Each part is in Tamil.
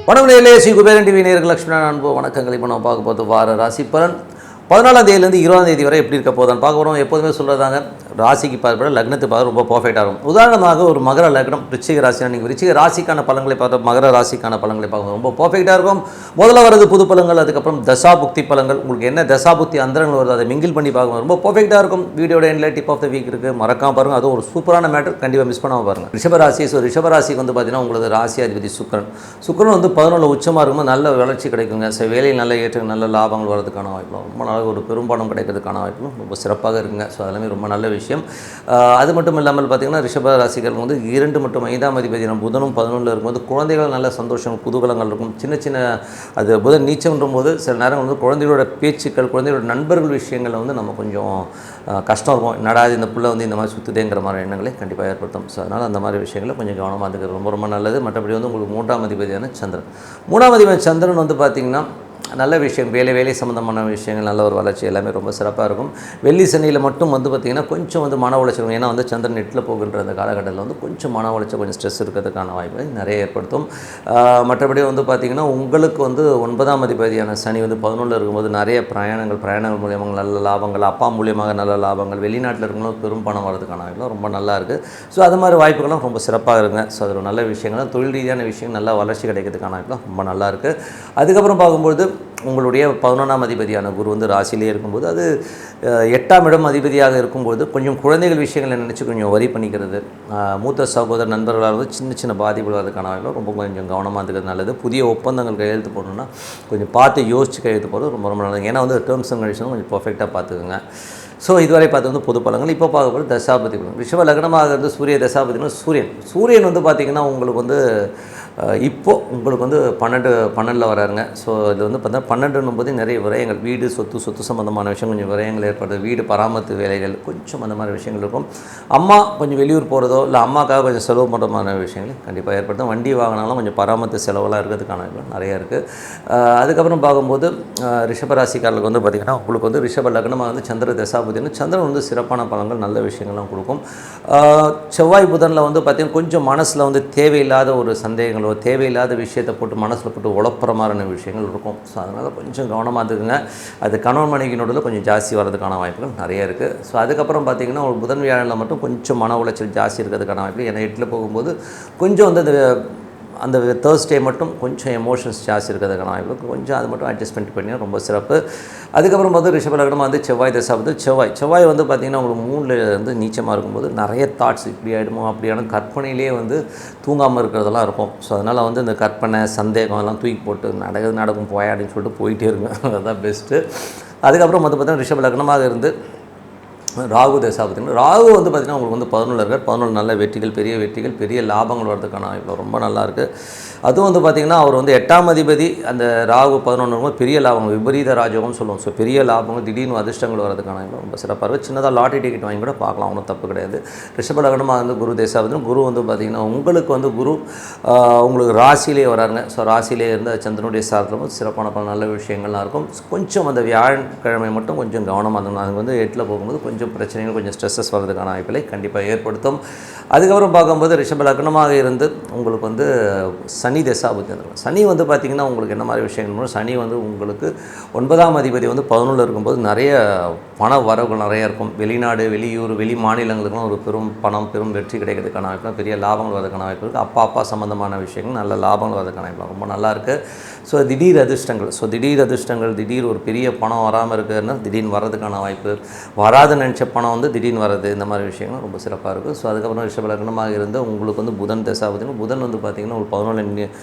வணக்கம் நேயர்களே, ஸ்ரீ குபேரன் டிவி நேயர்கள் லட்சுமணன் அன்பு வணக்கங்கள். இப்போ நம்ம பார்க்க போது வார ராசி பலன் 14ஆம் தேதியிலேருந்து 20ஆம் தேதி வரை எப்படி இருக்க போதான்னு பார்க்க போகிறோம். எப்போதுமே சொல்கிறதாங்க, ராசிக்கு பார்ப்பட லக்னத்துக்கு பார்க்க ரொம்ப பர்ஃபெக்டாக இருக்கும். உதாரணமாக ஒரு மகர லக்னம் ரிச்சிக ராசினா நீங்கள் ரிச்சிக ராசிக்கான பலன்களை பார்த்து மகர ராசிக்கான பலன்களை பார்க்க ரொம்ப பர்ஃபெக்டாக இருக்கும். முதல்ல வரது புது பலன்கள், அதுக்கப்புறம் தசாபுக்தி பலன்கள். உங்களுக்கு என்ன தசாபுக்தி அந்தரங்கள் வருது அதை மிங்கில் பண்ணி பார்க்க ரொம்ப பர்ஃபெக்டாக இருக்கும். வீடியோட எண்டில் டிப் ஆஃப் த வீக் இருக்குது, மறக்காம பாருங்கள். அதுவும் ஒரு சூப்பரான மேட்டர், கண்டிப்பாக மிஸ் பண்ணாமல் பாருங்கள். ரிஷபராசி. ஸோ ரிஷபராசிக்கு வந்து பார்த்தீங்கன்னா உங்களுக்கு ராசி அதிபதி சுக்கிரன் வந்து 11 உச்சமாக இருக்கும்போது நல்ல வளர்ச்சி கிடைக்குங்க. ஸோ வேலையில் நல்ல ஏற்றம், நல்ல லாபங்கள் வரதுக்கான வாய்ப்பும், ரொம்ப நல்ல ஒரு பெரும்பாலும் கிடைக்கிறதுக்கான வாய்ப்பும் ரொம்ப சிறப்பாக இருக்குங்க. ஸோ அதெல்லாமே ரொம்ப நல்ல விஷயம். அது மட்டும் இல்லாமல் பார்த்திங்கன்னா ரிஷப ராசிகள் வந்து 2 மற்றும் 5ஆம் அதிபதி புதனும் 11 இருக்கும்போது குழந்தைகள் நல்ல சந்தோஷம் குதூகலங்கள் இருக்கும். சின்ன அது புதன் நீச்சம்ன்ற போது சில நேரம் வந்து குழந்தைகளோட பேச்சுக்கள், குழந்தைகளோட நண்பர்கள் விஷயங்களில் வந்து நம்ம கொஞ்சம் கஷ்டம் இருக்கும். நடாது இந்த புள்ள வந்து இந்த மாதிரி சுற்றுதேங்கிற மாதிரி எண்ணங்களை கண்டிப்பாக ஏற்படுத்தும். ஸோ அதனால் அந்த மாதிரி விஷயங்களை கொஞ்சம் கவனமாக இருக்கிறது ரொம்ப நல்லது. மற்றபடி வந்து உங்களுக்கு 3ஆம் அதிபதியான சந்திரன். 3ஆம் அதிபதி சந்திரன் வந்து பார்த்திங்கன்னா நல்ல விஷயம், வேலை சம்மந்தமான விஷயங்கள், நல்ல ஒரு வளர்ச்சி எல்லாமே ரொம்ப சிறப்பாக இருக்கும். வெள்ளி சனியில் மட்டும் வந்து பார்த்திங்கன்னா கொஞ்சம் வந்து மன உளைச்சல், ஏன்னா வந்து சந்திரன் எட்டில் போகின்ற அந்த காலகட்டத்தில் வந்து கொஞ்சம் மன உளைச்சல், கொஞ்சம் ஸ்ட்ரெஸ் இருக்கிறதுக்கான வாய்ப்பை நிறைய ஏற்படுத்தும். மற்றபடி வந்து பார்த்திங்கன்னா உங்களுக்கு வந்து 9ஆம் அதிபதியான சனி வந்து 11 இருக்கும்போது நிறைய பிரயாணங்கள் மூலியமாக நல்ல லாபங்கள், அப்பா மூலியமாக நல்ல லாபங்கள், வெளிநாட்டில் இருக்கவங்களும் பெரும் பணம் வரதுக்கான வாய்ப்புலாம் ரொம்ப நல்லா இருக்குது. ஸோ அது மாதிரி வாய்ப்புகளும் ரொம்ப சிறப்பாக இருக்குங்க. ஸோ அது ஒரு நல்ல விஷயங்கள், தொழில் ரீதியான விஷயம் நல்லா வளர்ச்சி கிடைக்கிறதுக்கான வாய்ப்புலாம் ரொம்ப நல்லா இருக்குது. அதுக்கப்புறம் பார்க்கும்போது உங்களுடைய 11ஆம் அதிபதியான குரு வந்து ராசியிலே இருக்கும்போது அது 8ஆம் இடம் அதிபதியாக இருக்கும்போது கொஞ்சம் குழந்தைகள் விஷயங்களை நினச்சி கொஞ்சம் வரி பண்ணிக்கிறது, மூத்த சகோதர நண்பர்களால் வந்து சின்ன பாதிப்புகள் வரதுக்கான வாய்ப்பு ரொம்ப கொஞ்சம் கவனமாக இருக்கிறது நல்லது. புதிய ஒப்பந்தங்கள் கையெழுத்து போடணுன்னா கொஞ்சம் பார்த்து யோசித்து கையெழுத்து போடுறது ரொம்ப நல்லது. ஏன்னா வந்து டேர்ம்ஸ் அண்ட் கண்டிஷனும் கொஞ்சம் பர்ஃபெக்டாக பார்த்துக்குங்க. ஸோ இதுவரை பார்த்து வந்து பொது பலன்கள். இப்போ பார்க்க போகிறது தசாபதி பலன். ரிஷப லக்னமாக இருந்து சூரிய தசாபதினா சூரியன் வந்து பார்த்திங்கன்னா உங்களுக்கு வந்து இப்போது உங்களுக்கு வந்து 12 வராருங்க. ஸோ இது வந்து பார்த்தா 12 போது நிறைய விரயங்கள், வீடு சொத்து சம்மந்தமான விஷயம் கொஞ்சம் விரயங்கள் ஏற்படுது. வீடு பராமரிப்பு வேலைகள் கொஞ்சம் அந்த மாதிரி விஷயங்கள் இருக்கும். அம்மா கொஞ்சம் வெளியூர் போகிறதோ இல்லை அம்மாக்காக கொஞ்சம் செலவு பண்ணுற மாதிரி விஷயங்கள் கண்டிப்பாக ஏற்படுத்தும். வண்டி வாங்கினாலும் கொஞ்சம் பராமரிப்பு செலவெல்லாம் இருக்கிறதுக்கான நிறையா இருக்குது. அதுக்கப்புறம் பார்க்கும்போது ரிஷபராசிக்காரர்களுக்கு வந்து பார்த்திங்கன்னா உங்களுக்கு வந்து ரிஷப லக்னமாக வந்து சந்திர தசாபதினு சந்திரன் வந்து சிறப்பான பலன்கள், நல்ல விஷயங்கள்லாம் கொடுக்கும். செவ்வாய் புதனில் வந்து பார்த்திங்கன்னா கொஞ்சம் மனசில் வந்து தேவையில்லாத ஒரு சந்தேகங்கள், தேவையில்லாத விஷயத்தை போட்டு மனசில் போட்டு உழப்புற மாதிரியான விஷயங்கள் இருக்கும். ஸோ அதனால் கொஞ்சம் கவனமாக இருக்குங்க. அது கணவன் மனைவியினோட கொஞ்சம் ஜாஸ்தி வரதுக்கான வாய்ப்புகள் நிறைய இருக்குது. ஸோ அதுக்கப்புறம் பார்த்திங்கன்னா ஒரு புதன் வியாழனில் மட்டும் கொஞ்சம் மன உளைச்சல் ஜாஸ்தி இருக்கிறதுக்கான வாய்ப்பு. ஏன்னா 8ல் போகும்போது கொஞ்சம் வந்து அந்த தேர்ஸ்டே மட்டும் கொஞ்சம் எமோஷன்ஸ் ஜாஸ்தி இருக்கிறதுக்கான வாய்ப்பு, கொஞ்சம் அது மட்டும் அட்ஜஸ்ட்மெண்ட் பண்ணி ரொம்ப சிறப்பு. அதுக்கப்புறம் வந்து ரிஷப லக்னமாக வந்து செவ்வாய் தசாபதி. செவ்வாய் வந்து பார்த்திங்கன்னா உங்களுக்கு 3ல் வந்து நீச்சமாக இருக்கும்போது நிறைய தாட்ஸ் இப்படி ஆகிடுமோ அப்படியான கற்பனையிலே வந்து தூங்காமல் இருக்கிறதெல்லாம் இருக்கும். ஸோ அதனால் வந்து இந்த கற்பனை சந்தேகம் எல்லாம் தூக்கி போட்டு நடக்கும் போயாடின்னு சொல்லிட்டு போயிட்டே இருங்க, அதுதான் பெஸ்ட்டு. அதுக்கப்புறம் வந்து பார்த்திங்கன்னா ரிஷப லக்னமாக இருந்து ராகு தசாபதினா ராகு வந்து பார்த்திங்கன்னா உங்களுக்கு வந்து 11 இருக்கார். 11 நல்ல வெற்றிகள், பெரிய லாபங்கள் வரதுக்கான இப்போ ரொம்ப நல்லா இருக்குது. அதுவும் வந்து பார்த்திங்கன்னா அவர் வந்து 8ஆம் அதிபதி அந்த ராகு 11 பெரிய லாபங்கள், விபரீத ராஜகம்னு சொல்லுவோம். ஸோ பெரிய லாபங்கள், திடீர்னு அதிர்ஷ்டங்கள் வரதுக்கான ரொம்ப சிறப்பாக இருக்குது. சின்னதாக லாட்டரி டிக்கெட் வாங்கி கூட பார்க்கலாம், ஒன்றும் தப்பு கிடையாது. ரிஷப லக்னமாக வந்து குரு தசாபதினா குரு வந்து பார்த்திங்கன்னா உங்களுக்கு வந்து குரு உங்களுக்கு ராசியிலே வராருங்க. ஸோ ராசியிலே இருந்து சந்திரனுடைய சாரத்தில் வந்து சிறப்பான பல நல்ல விஷயங்கள்லாம் இருக்கும். கொஞ்சம் அந்த வியாழக்கிழமை மட்டும் கொஞ்சம் கவனமாக இருந்தோம். அது வந்து 8ல் போகும்போது கொஞ்சம் பிரச்சனைகள், கொஞ்சம் ஸ்ட்ரெஸ்ஸஸ் வரதுக்கான வாய்ப்புகளை கண்டிப்பாக ஏற்படுத்தும். அதுக்கப்புறம் பார்க்கும்போது ரிஷப லக்னமாக இருந்து உங்களுக்கு வந்து சனி தசாபதி வந்துடும். சனி வந்து பார்த்திங்கன்னா உங்களுக்கு என்ன மாதிரி விஷயங்கள், சனி வந்து உங்களுக்கு 9ஆம் அதிபதி வந்து 11 இருக்கும்போது நிறைய பண வரவுகள் நிறையா இருக்கும். வெளிநாடு, வெளியூர், வெளி மாநிலங்களுக்குலாம் ஒரு பெரும் வெற்றி கிடைக்கிறதுக்கான வாய்ப்பு, பெரிய லாபங்கள் வரதுக்கான வாய்ப்பு இருக்குது. அப்பா சம்மந்தமான விஷயங்கள் நல்ல லாபங்கள் வரதுக்கான வாய்ப்பு ரொம்ப நல்லா இருக்குது. ஸோ திடீர் அதிர்ஷ்டங்கள், திடீர் ஒரு பெரிய பணம் வராமல் இருக்குதுன்னா திடீர்னு வர்றதுக்கான வாய்ப்பு, வராது நினச்ச பணம் வந்து திடீர்னு வர்றது, இந்த மாதிரி விஷயங்கள் ரொம்ப சிறப்பாக இருக்குது. ஸோ அதுக்கப்புறம் ரிஷப லக்னமாக இருந்து உங்களுக்கு வந்து புதன் தசாபதி. புதன் வந்து பார்த்திங்கன்னா ஒரு 11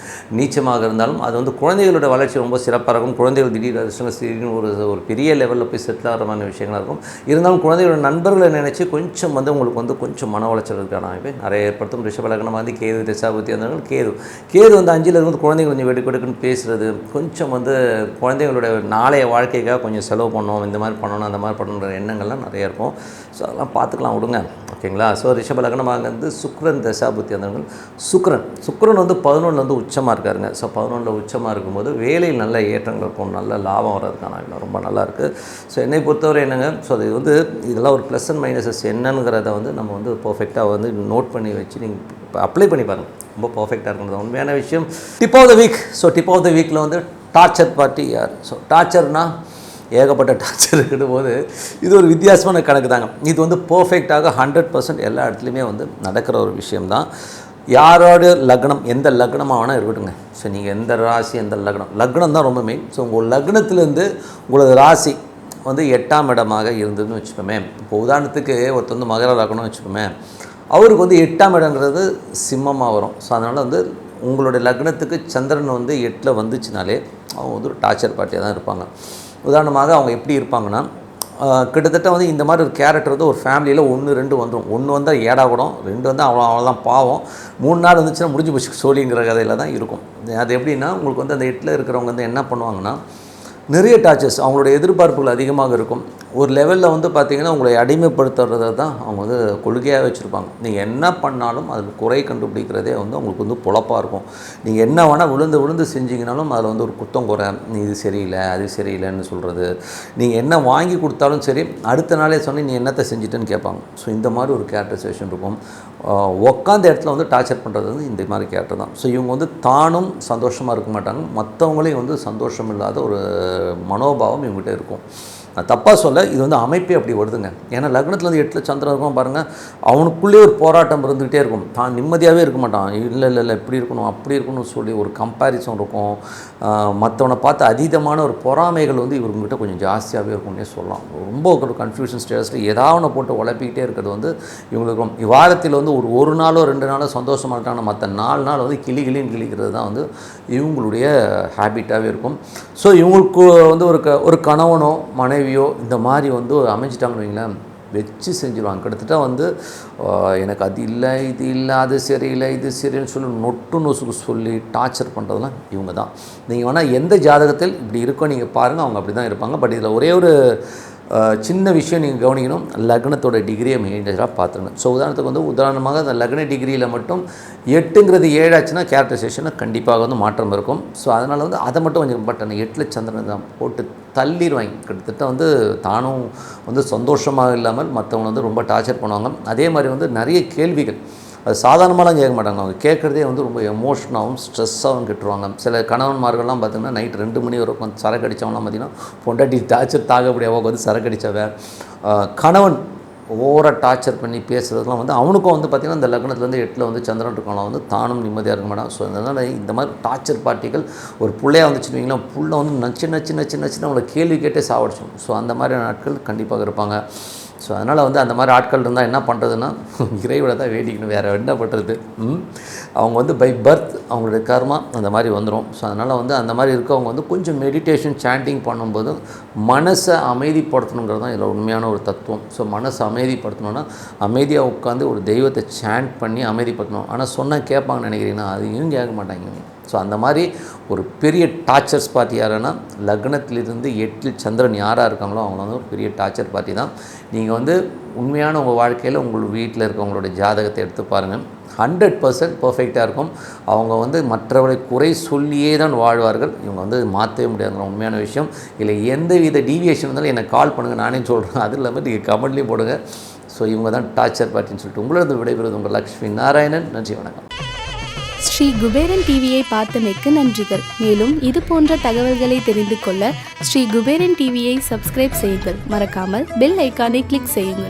நீச்சமாக இருந்தாலும் அது வந்து குழந்தைகளோட வளர்ச்சி ரொம்ப சிறப்பாக இருக்கும். குழந்தைகள் திடீர் அதிர்ஷ்டங்கள், திடீர்னு ஒரு பெரிய லெவலில் போய் செட்டில் ஆகிற மாதிரி விஷயங்களாக இருக்கும். இருந்தாலும் குழந்தைகளோட நண்பர்களை நினச்சி கொஞ்சம் வந்து உங்களுக்கு வந்து கொஞ்சம் மன உளைச்சலுக்கான வாய்ப்பை நிறைய ஏற்படுத்தும். ரிஷப லக்னமாக வந்து கேது தசாபதி இருந்தாலும் கேது வந்து 5ல் இருந்து குழந்தைகள் கொஞ்சம் வெடுக்குன்னு பேசுகிறது, கொஞ்சம் வந்து குழந்தைங்களோட நாளைய வாழ்க்கைக்காக கொஞ்சம் செலவு பண்ணணும், இந்த மாதிரி பண்ணணும், அந்த மாதிரி பண்ணணுன்ற எண்ணங்கள்லாம் நிறைய இருக்கும். ஸோ அதெல்லாம் பார்த்துக்கலாம், விடுங்க. ஓகேங்களா. ஸோ ரிஷப லக்னமாக வந்து சுக்கிரன் தசாபுத்தி அந்தவர்கள் சுக்கிரன் வந்து 11 வந்து உச்சமாக இருக்காருங்க. ஸோ 11 உச்சமாக இருக்கும்போது வேலையில் நல்ல ஏற்றங்கள் இருக்கும், நல்ல லாபம் வர்றதுக்கான ரொம்ப நல்லாயிருக்கு. ஸோ என்னை பொறுத்தவரை என்னங்க, ஸோ அது வந்து இதெல்லாம் ஒரு ப்ளஸ் அண்ட் மைனஸஸ் என்னங்கிறத வந்து நம்ம வந்து பர்ஃபெக்டாக வந்து நோட் பண்ணி வச்சு நீங்கள் அப்ளை பண்ணி பாருங்கள். ரொம்ப பர்ஃபெக்டாக இருக்கிறது உண்மையான விஷயம். Tip of the week. So tip of the வீக்கில் வந்து டார்ச்சர் பார்ட்டி யார்? ஸோ டார்ச்சர்னால் ஏகப்பட்ட டார்ச்சர் இருக்கிற போது இது ஒரு வித்தியாசமான கணக்கு தாங்க. இது வந்து பர்ஃபெக்டாக 100% எல்லா இடத்துலையுமே வந்து நடக்கிற ஒரு விஷயம்தான். யாரோட லக்னம், எந்த லக்னமாக வேணால் இருக்கட்டுங்க. ஸோ நீங்கள் எந்த ராசி, எந்த லக்னம் தான் ரொம்ப மெயின். ஸோ உங்கள் லக்னத்துலேருந்து உங்களது ராசி வந்து 8ஆம் இடமாக இருந்ததுன்னு வச்சுப்போமே. இப்போ உதாரணத்துக்கு ஒருத்தர் வந்து மகர லக்னம்னு வச்சுப்போமே, அவருக்கு வந்து 8ஆம் இடங்கிறது சிம்மமாக வரும். ஸோ அதனால் வந்து உங்களுடைய லக்னத்துக்கு சந்திரன் வந்து 8ல் வந்துச்சுனாலே அவங்க வந்து ஒரு டார்ச்சர் பார்ட்டியாக தான் இருப்பாங்க. உதாரணமாக அவங்க எப்படி இருப்பாங்கன்னா, கிட்டத்தட்ட வந்து இந்த மாதிரி ஒரு கேரக்டர் வந்து ஒரு ஃபேமிலியில் 1 2 வந்துடும். 1 வந்தால் ஏடா கூடும், 2 வந்து அவ்வளோதான் பாவம், 3 நாள் வந்துச்சுன்னா முடிஞ்சு போச்சு சோழிங்கிற கதையில் தான் இருக்கும். அது எப்படின்னா, உங்களுக்கு வந்து அந்த 8ல் இருக்கிறவங்க வந்து என்ன பண்ணுவாங்கன்னா, நிறைய டார்ச்சர்ஸ், அவங்களோட எதிர்பார்ப்புகள் அதிகமாக இருக்கும். ஒரு லெவலில் வந்து பார்த்திங்கன்னா உங்களை அடிமைப்படுத்துறதை தான் அவங்க வந்து கொள்கையாக வச்சுருப்பாங்க. நீங்கள் என்ன பண்ணாலும் அதில் குறை கண்டுபிடிக்கிறதே வந்து உங்களுக்கு வந்து பொழப்பாக இருக்கும். நீங்கள் என்ன வேணால் விழுந்து செஞ்சிங்கனாலும் அதில் வந்து ஒரு குத்தம் குறை, நீ இது சரியில்லை அது சரியில்லைன்னு சொல்கிறது. நீங்கள் என்ன வாங்கி கொடுத்தாலும் சரி, அடுத்த நாளே சொன்னி நீ என்னத்தை செஞ்சிட்டேன்னு கேட்பாங்க. ஸோ இந்த மாதிரி ஒரு கேரக்டரைசேஷன் இருக்கும். உட்காந்த இடத்துல வந்து டார்ச்சர் பண்ணுறது வந்து இந்த மாதிரி கேரக்டர் தான். ஸோ இவங்க வந்து தானும் சந்தோஷமாக இருக்க மாட்டாங்க, மற்றவங்களையும் வந்து சந்தோஷம் இல்லாத ஒரு மனோபாவம் இவங்ககிட்ட இருக்கும். நான் தப்பாக சொல்ல, இது வந்து அமைப்பே அப்படி வருதுங்க. ஏன்னா லக்னத்தில் வந்து 8ல் சந்திரன் இருக்கும் பாருங்கள், அவனுக்குள்ளே ஒரு போராட்டம் இருந்துகிட்டே இருக்கும். தான் நிம்மதியாகவே இருக்க மாட்டான். இல்லை இப்படி இருக்கணும் அப்படி இருக்கணும்னு சொல்லி ஒரு கம்பேரிசன் இருக்கும். மற்றவனை பார்த்து அதீதமான ஒரு பொறாமைகள் வந்து இவங்ககிட்ட கொஞ்சம் ஜாஸ்தியாகவே இருக்கும்னே சொல்லலாம். ரொம்ப ஒரு கன்ஃபியூஷன் ஸ்டேஜஸில் ஏதாவது போட்டு உழப்பிக்கிட்டே இருக்கிறது வந்து இவங்களுக்கு வாரத்தில் வந்து ஒரு நாளோ 2 நாளோ சந்தோஷமாக இருக்காங்க, மற்ற 4 நாள் வந்து கிளின்னு கிளிக்கிறது தான் வந்து இவங்களுடைய ஹேபிட்டாகவே இருக்கும். ஸோ இவங்களுக்கு வந்து ஒரு கணவனோ மனைவியோ இந்த மாதிரி வந்து அமைஞ்சிட்டாங்கன்னு வைங்களேன், வச்சு செஞ்சுருவாங்க. கிட்டத்தட்ட வந்து எனக்கு அது இல்லை இது இல்லை அது சரியில்லை இது சரின்னு சொல்லி நொட்டு நொசுக்கு சொல்லி டார்ச்சர் பண்ணுறதுலாம் இவங்க தான். நீங்கள் வேணால் எந்த ஜாதகத்தில் இப்படி இருக்கோ நீங்கள் பாருங்கள், அவங்க அப்படி தான் இருப்பாங்க. பட் இதில் ஒரே ஒரு சின்ன விஷயம் நீங்கள் கவனிக்கணும், லக்னத்தோட டிகிரியை மெயின்டைனாக பார்த்துக்கணும். ஸோ உதாரணமாக அந்த லக்ன டிகிரியில் மட்டும் 8ங்கிறது 7 ஆச்சுன்னா கேரக்டரைசேஷனில் கண்டிப்பாக வந்து மாற்றம் இருக்கும். ஸோ அதனால் வந்து அதை மட்டும் கொஞ்சம் பட் அந்த 8ல் சந்திரன் தான் போட்டு தள்ளிடுவாங்க. கிட்டத்தட்ட வந்து தானும் வந்து சந்தோஷமாக இல்லாமல் மற்றவங்க வந்து ரொம்ப டார்ச்சர் பண்ணுவாங்க. அதே மாதிரி வந்து நிறைய கேள்விகள் அது சாதாரணமாலாம் கேட்க மாட்டாங்க. அவங்க கேட்குறதே வந்து ரொம்ப எமோஷனாகவும் ஸ்ட்ரெஸ்ஸாகவும் கேட்டுருவாங்க. சில கணவன்மார்கள்லாம் பார்த்திங்கன்னா நைட் 2 மணி வரைக்கும் சரக்கு அடித்தவங்களாம் பார்த்திங்கன்னா பொண்டாட்டி டார்ச்சர் தாக்க முடியாமல் வந்து சரக்கு அடித்தவ கணவன் ஓவராக டார்ச்சர் பண்ணி பேசுகிறதுலாம் வந்து அவனுக்கும் வந்து பார்த்திங்கன்னா இந்த லக்னத்துலேருந்து 8ல் வந்து சந்திரன் இருக்கவங்களாம் வந்து தானும் நிம்மதியாக இருக்க மாட்டான். ஸோ அதனால் இந்த மாதிரி டார்ச்சர் பார்ட்டிகள் ஒரு பிள்ளையாக வந்துச்சுன்னு புள்ள வந்து நச்சு அவங்கள கேள்வி கேட்டே சாவடிச்சோம். ஸோ அந்த மாதிரி நாட்கள் கண்டிப்பாக இருப்பாங்க. ஸோ அதனால் வந்து அந்த மாதிரி ஆட்கள் இருந்தால் என்ன பண்ணுறதுன்னா, இறைவனை தான் வேண்டிக்கணும், வேறு என்ன பண்ணுறது. அவங்க வந்து பை பர்த் அவங்களுடைய கர்மா அந்த மாதிரி வந்துடும். ஸோ அதனால் வந்து அந்த மாதிரி இருக்கவங்க வந்து கொஞ்சம் மெடிடேஷன் சாண்டிங் பண்ணும்போது மனசை அமைதிப்படுத்தணுங்கிறது தான் இதில் உண்மையான ஒரு தத்துவம். ஸோ மனசை அமைதிப்படுத்தணுன்னா அமைதியாக உட்காந்து ஒரு தெய்வத்தை சாண்ட் பண்ணி அமைதிப்படுத்தணும். ஆனால் சொன்னால் கேட்பாங்கன்னு நினைக்கிறீங்கன்னா அதையும் கேட்க மாட்டாங்க. ஸோ அந்த மாதிரி ஒரு பெரிய டார்ச்சர்ஸ் பார்ட்டி யாருன்னா, லக்னத்திலிருந்து 8ல் சந்திரன் யாராக இருக்காங்களோ அவங்கள வந்து ஒரு பெரிய டார்ச்சர் பார்ட்டி தான். நீங்கள் வந்து உண்மையான உங்கள் வாழ்க்கையில் உங்கள் வீட்டில் இருக்கவங்களோட ஜாதகத்தை எடுத்து பாருங்கள், 100% பர்ஃபெக்டாக இருக்கும். அவங்க வந்து மற்றவர்களை குறை சொல்லியே தான் வாழ்வார்கள். இவங்க வந்து மாற்றவே முடியாதுங்கிற உண்மையான விஷயம். இல்லை எந்த வித டீவியேஷன் இருந்தாலும் எனக்கு கால் பண்ணுங்கள், நானே சொல்கிறேன். அது இல்லாமல் நீங்கள் கமெண்ட்லேயும் போடுங்க. ஸோ இவங்க தான் டார்ச்சர் பார்ட்டின்னு சொல்லிட்டு உங்களது விடைபெறுவது உங்கள் லக்ஷ்மி நாராயணன். நன்றி, வணக்கம். ஸ்ரீ குபேரன் டிவியை பார்த்தமைக்கு நன்றிகள். மேலும் இது போன்ற தகவல்களை தெரிந்து கொள்ள ஸ்ரீ குபேரன் டிவியை சப்ஸ்கிரைப் செய்யுங்கள். மறக்காமல் பெல் ஐக்கானை கிளிக் செய்யுங்கள்.